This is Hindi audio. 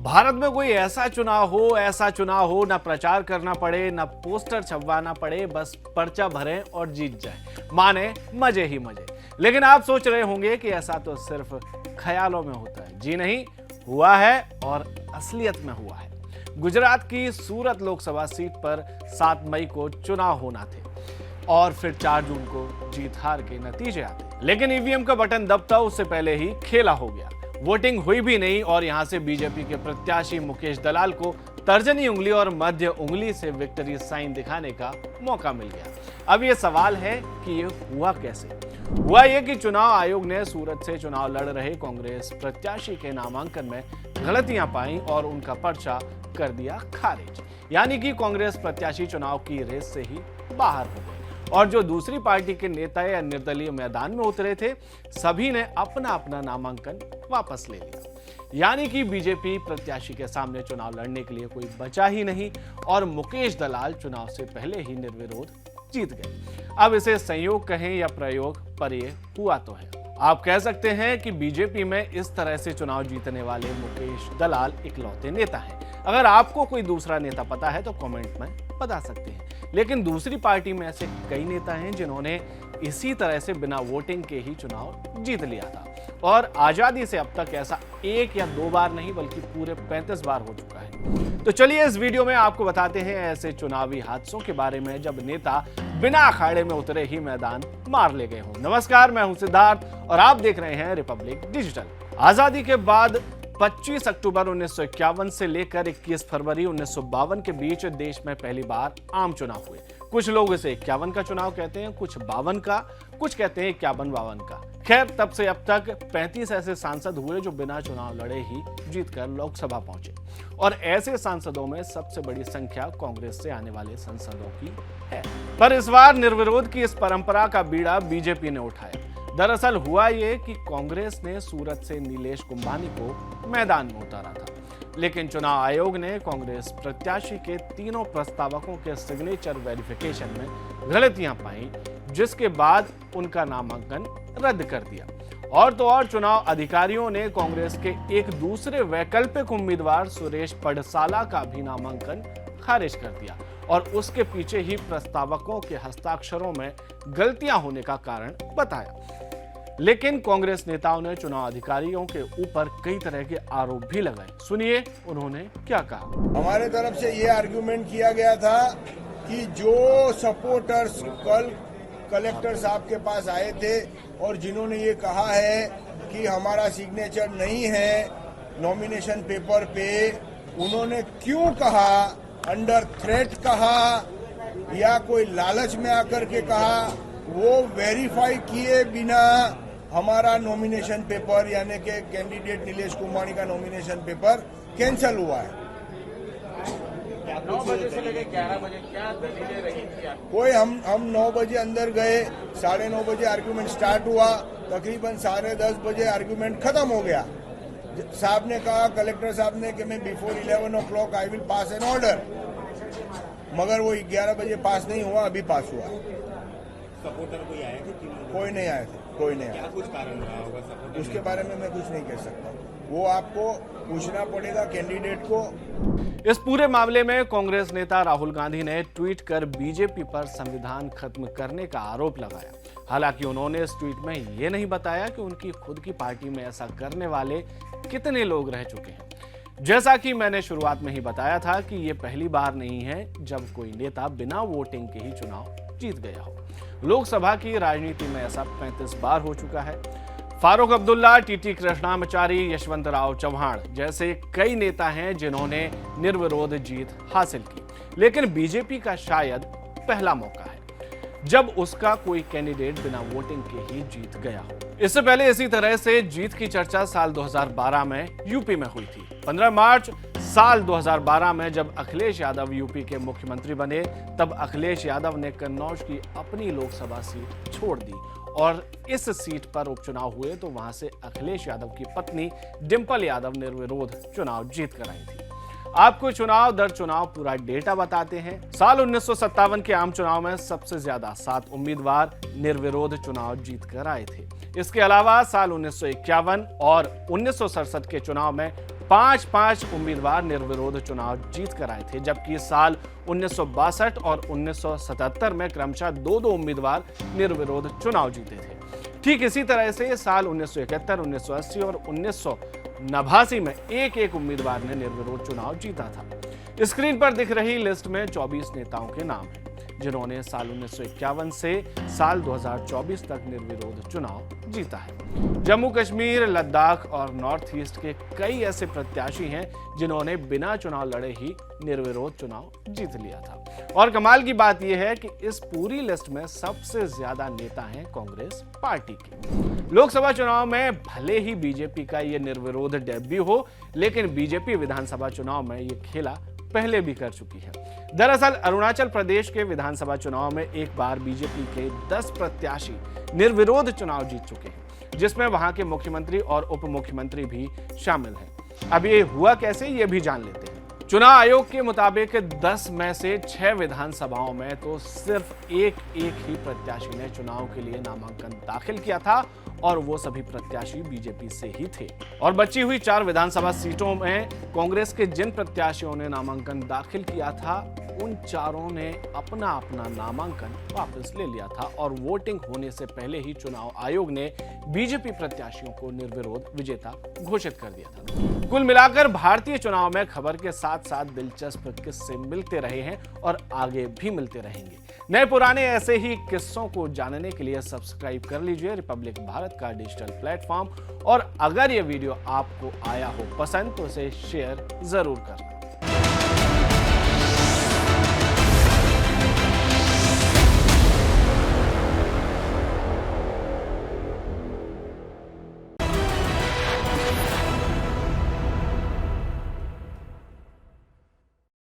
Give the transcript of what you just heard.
भारत में कोई ऐसा चुनाव हो ना प्रचार करना पड़े, ना पोस्टर छपवाना पड़े, बस पर्चा भरें और जीत जाए। माने मजे ही मजे। लेकिन आप सोच रहे होंगे कि ऐसा तो सिर्फ ख्यालों में होता है। जी नहीं, हुआ है और असलियत में हुआ है। गुजरात की सूरत लोकसभा सीट पर 7 मई को चुनाव होना थे और फिर 4 जून को जीत हार के नतीजे आते। लेकिन ईवीएम का बटन दबता उससे पहले ही खेला हो गया। वोटिंग हुई भी नहीं और यहां से बीजेपी के प्रत्याशी मुकेश दलाल को तर्जनी उंगली और मध्य उंगली से विक्ट्री साइन दिखाने का मौका मिल गया। अब ये सवाल है कि ये हुआ कैसे? हुआ ये कि चुनाव आयोग ने सूरत से चुनाव लड़ रहे कांग्रेस प्रत्याशी के नामांकन में गलतियां पाई और उनका पर्चा कर दिया खारिज। यानी कि कांग्रेस प्रत्याशी चुनाव की रेस से ही बाहर हो गए और जो दूसरी पार्टी के नेता या निर्दलीय मैदान में उतरे थे, सभी ने अपना अपना नामांकन वापस ले लिया। यानी कि बीजेपी प्रत्याशी के सामने चुनाव लड़ने के लिए कोई बचा ही नहीं और मुकेश दलाल चुनाव से पहले ही निर्विरोध जीत गए। अब इसे संयोग कहें या प्रयोग, पर ये हुआ तो है। आप कह सकते हैं कि बीजेपी में इस तरह से चुनाव जीतने वाले मुकेश दलाल इकलौते नेता हैं। अगर आपको कोई दूसरा नेता पता है तो कमेंट में बता सकते हैं। लेकिन दूसरी पार्टी में ऐसे कई नेता हैं जिन्होंने इसी तरह से बिना वोटिंग के ही चुनाव जीत लिया था और आजादी से अब तक ऐसा 1 या 2 बार नहीं बल्कि पूरे 35 बार हो चुका है। तो चलिए इस वीडियो में आपको बताते हैं ऐसे चुनावी हादसों के बारे में जब नेता बिना अखाड़े में उतरे ही मैदान मार ले गए हों। नमस्कार, मैं हूं सिद्धार्थ और आप देख रहे हैं रिपब्लिक डिजिटल। आजादी के बाद 25 अक्टूबर 1951 से लेकर 21 फरवरी 1952 के बीच देश में पहली बार आम चुनाव हुए। कुछ लोग इसे 51 का चुनाव कहते हैं, कुछ 52 का, कुछ कहते हैं 51-52 का। खैर, तब से अब तक 35 ऐसे सांसद हुए जो बिना चुनाव लड़े ही जीतकर लोकसभा पहुंचे और ऐसे सांसदों में सबसे बड़ी संख्या कांग्रेस से आने वाले सांसदों की है। पर इस बार निर्विरोध की इस परंपरा का बीड़ा बीजेपी ने उठाया। दरअसल हुआ ये कि कांग्रेस ने सूरत से नीलेश कुंभानी को मैदान में उतारा था, लेकिन चुनाव आयोग ने कांग्रेस प्रत्याशी के तीनों प्रस्तावकों के सिग्नेचर वेरिफिकेशन में गलतियां पाई, जिसके बाद उनका नामांकन रद्द कर दिया। और तो और चुनाव अधिकारियों ने कांग्रेस के एक दूसरे वैकल्पिक उम्मीदवार सुरेश पड़साला का भी नामांकन खारिज कर दिया और उसके पीछे ही प्रस्तावकों के हस्ताक्षरों में गलतियां होने का कारण बताया। लेकिन कांग्रेस नेताओं ने चुनाव अधिकारियों के ऊपर कई तरह के आरोप भी लगाए। सुनिए उन्होंने क्या कहा। हमारे तरफ से ये आर्ग्यूमेंट किया गया था कि जो सपोर्टर्स कल कलेक्टर साहब के पास आए थे और जिन्होंने ये कहा है कि हमारा सिग्नेचर नहीं है नॉमिनेशन पेपर पे, उन्होंने क्यों कहा, अंडर थ्रेट कहा या कोई लालच में आकर के कहा, वो वेरीफाई किए बिना हमारा नॉमिनेशन पेपर यानी कि कैंडिडेट नीलेश कुंभानी का नॉमिनेशन पेपर कैंसिल हुआ है। 9 बजे से लेकर 11 बजे क्या दलीलें रही थी? कोई हम 9 बजे अंदर गए, 9:30 बजे आर्ग्यूमेंट स्टार्ट हुआ, तकरीबन 10:30 बजे आर्ग्यूमेंट खत्म हो गया। साहब ने कहा, कलेक्टर साहब ने कि मैं before 11 o'clock I will pass an order, मगर वो 11 बजे पास नहीं हुआ, अभी पास हुआ। सपोर्टर कोई आए थे? कोई नहीं आए थे, कोई नहीं आया। क्या कुछ कारण रहा होगा सपोर्टर? उसके बारे में मैं कुछ नहीं कह सकता, वो आपको पूछना पड़ेगा कैंडिडेट को। इस पूरे मामले में कांग्रेस नेता राहुल गांधी ने ट्वीट कर बीजेपी पर संविधान खत्म करने का आरोप लगाया। हालांकि उन्होंने इस ट्वीट में यह नहीं बताया कि उनकी खुद की पार्टी में ऐसा करने वाले कितने लोग रह चुके हैं। जैसा कि मैंने शुरुआत में ही बताया था कि यह पहली बार नहीं है जब कोई नेता बिना वोटिंग के ही चुनाव जीत गया हो। लोकसभा की राजनीति में ऐसा 35 बार हो चुका है। फारूक अब्दुल्ला, टीटी कृष्णामाचारी, यशवंत राव चव्हाण जैसे कई नेता हैं जिन्होंने निर्विरोध जीत हासिल की, लेकिन बीजेपी का शायद पहला मौका है जब उसका कोई कैंडिडेट बिना वोटिंग के ही जीत गया हो। इससे पहले इसी तरह से जीत की चर्चा साल 2012 में यूपी में हुई थी। 15 मार्च साल 2012 में जब अखिलेश यादव यूपी के मुख्यमंत्री बने, तब अखिलेश यादव ने कन्नौज की अपनी लोकसभा सीट छोड़ दी और इस सीट पर उपचुनाव हुए तो वहां से अखिलेश यादव की पत्नी डिंपल यादव निर्विरोध चुनाव जीत कर आई थी। आपको चुनाव दर चुनाव पूरा डेटा बताते हैं। साल 1957 के आम चुनाव में सबसे ज्यादा 7 उम्मीदवार निर्विरोध चुनाव जीत कर आए थे। इसके अलावा साल 1951 और 1967 के चुनाव में 5 उम्मीदवार निर्विरोध चुनाव जीत कर आए थे, जबकि साल 1962 और 1977 में क्रमशः 2 उम्मीदवार निर्विरोध चुनाव जीते थे। ठीक इसी तरह से साल 1971, 1980 और 1989 में एक उम्मीदवार ने निर्विरोध चुनाव जीता था। स्क्रीन पर दिख रही लिस्ट में 24 नेताओं के नाम हैं, जिन्होंने साल 1951 से साल 2024 तक निर्विरोध चुनाव जीता है। जम्मू कश्मीर, लद्दाख और नॉर्थ ईस्ट के कई ऐसे प्रत्याशी हैं जिन्होंने बिना चुनाव लड़े ही निर्विरोध चुनाव जीत लिया था। और कमाल की बात यह है कि इस पूरी लिस्ट में सबसे ज्यादा नेता हैं कांग्रेस पार्टी के। लोकसभा चुनाव में भले ही बीजेपी का ये निर्विरोध डेब्यू हो, लेकिन बीजेपी विधानसभा चुनाव में ये खेला पहले भी कर चुकी है। दरअसल अरुणाचल प्रदेश के विधानसभा चुनाव में एक बार बीजेपी के 10 प्रत्याशी निर्विरोध चुनाव जीत चुके हैं, जिसमें वहां के मुख्यमंत्री और उप मुख्यमंत्री भी शामिल हैं। अब ये हुआ कैसे, ये भी जान लेते हैं। चुनाव आयोग के मुताबिक 10 में से 6 विधानसभाओं में तो सिर्फ एक ही प्रत्याशी ने चुनाव के लिए नामांकन दाखिल किया था, और वो सभी प्रत्याशी बीजेपी से ही थे। और बची हुई 4 विधानसभा सीटों में कांग्रेस के जिन प्रत्याशियों ने नामांकन दाखिल किया था, उन चारों ने अपना नामांकन वापस ले लिया था, और वोटिंग होने से पहले ही चुनाव आयोग ने बीजेपी प्रत्याशियों को निर्विरोध विजेता घोषित कर दिया था। कुल मिलाकर भारतीय चुनाव में खबर के साथ साथ दिलचस्प किस्से मिलते रहे हैं और आगे भी मिलते रहेंगे। नए पुराने ऐसे ही किस्सों को जानने के लिए सब्सक्राइब कर लीजिए रिपब्लिक भारत का डिजिटल प्लेटफॉर्म, और अगर ये वीडियो आपको आया हो पसंद तो इसे शेयर जरूर करना।